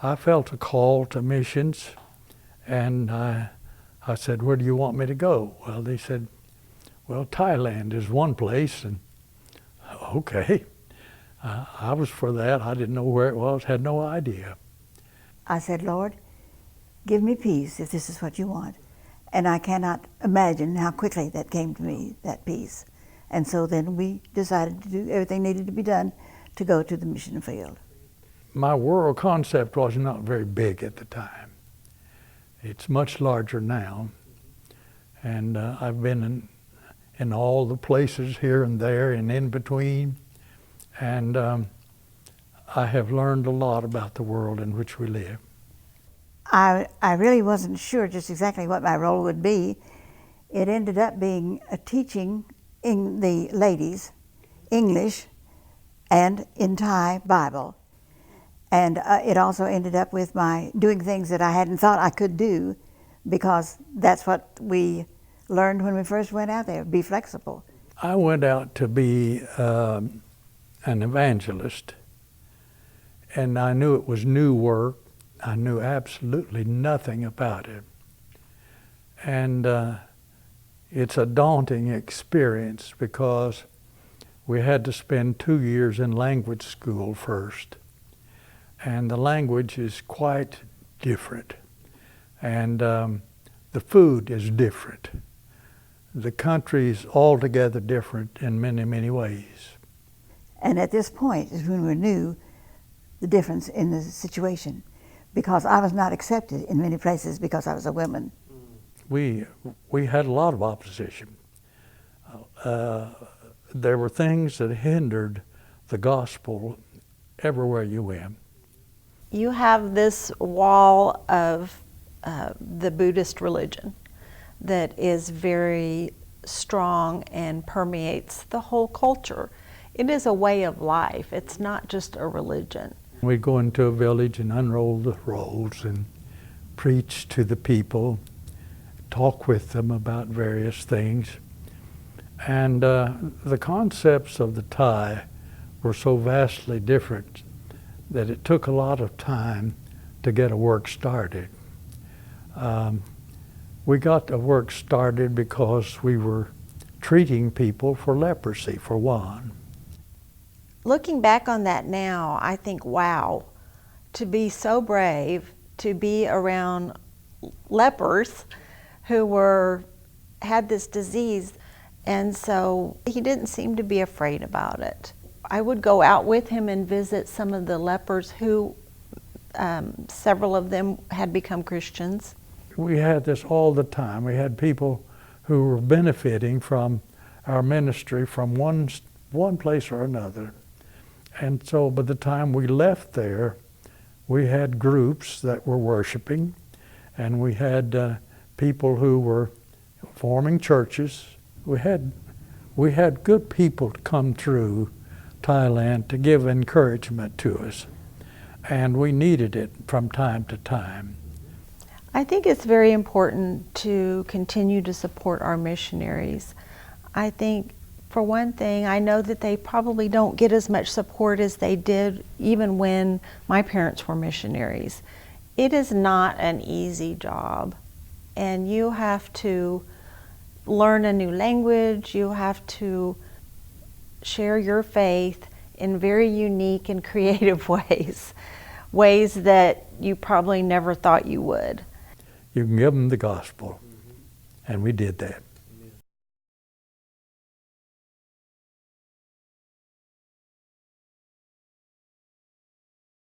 I felt a call to missions, and I said, "Where do you want me to go?" Well, they said, "Well, Thailand is one place," and okay. I was for that. I didn't know where it was, had no idea. I said, "Lord, give me peace if this is what you want." And I cannot imagine how quickly that came to me, that peace. And so then we decided to do everything needed to be done to go to the mission field. My world concept was not very big at the time. It's much larger now. And I've been in all the places here and there and in between. And I have learned a lot about the world in which we live. I really wasn't sure just exactly what my role would be. It ended up being a teaching in the ladies English and in Thai Bible. And it also ended up with my doing things that I hadn't thought I could do, because that's what we learned when we first went out there, be flexible. I went out to be an evangelist, and I knew it was new work. I knew absolutely nothing about it. And it's a daunting experience, because we had to spend 2 years in language school first. And the language is quite different. And the food is different. The country is altogether different in many, many ways. And at this point is when we knew the difference in the situation, because I was not accepted in many places because I was a woman. We had a lot of opposition. There were things that hindered the gospel everywhere you went. You have this wall of the Buddhist religion that is very strong and permeates the whole culture. It is a way of life. It's not just a religion. We'd go into a village and unroll the rolls and preach to the people, talk with them about various things. And the concepts of the Thai were so vastly different that it took a lot of time to get a work started. We got the work started because we were treating people for leprosy, for one. Looking back on that now, I think, wow, to be so brave, to be around lepers who had this disease, and so he didn't seem to be afraid about it. I would go out with him and visit some of the lepers who, several of them had become Christians. We had this all the time. We had people who were benefiting from our ministry from one place or another. And so by the time we left there, we had groups that were worshiping, and we had people who were forming churches. We had good people come through Thailand to give encouragement to us, and we needed it from time to time. I think it's very important to continue to support our missionaries. I think, for one thing, I know that they probably don't get as much support as they did even when my parents were missionaries. It is not an easy job, and you have to learn a new language, you have to share your faith in very unique and creative ways that you probably never thought you would. You can give them the gospel, and we did that.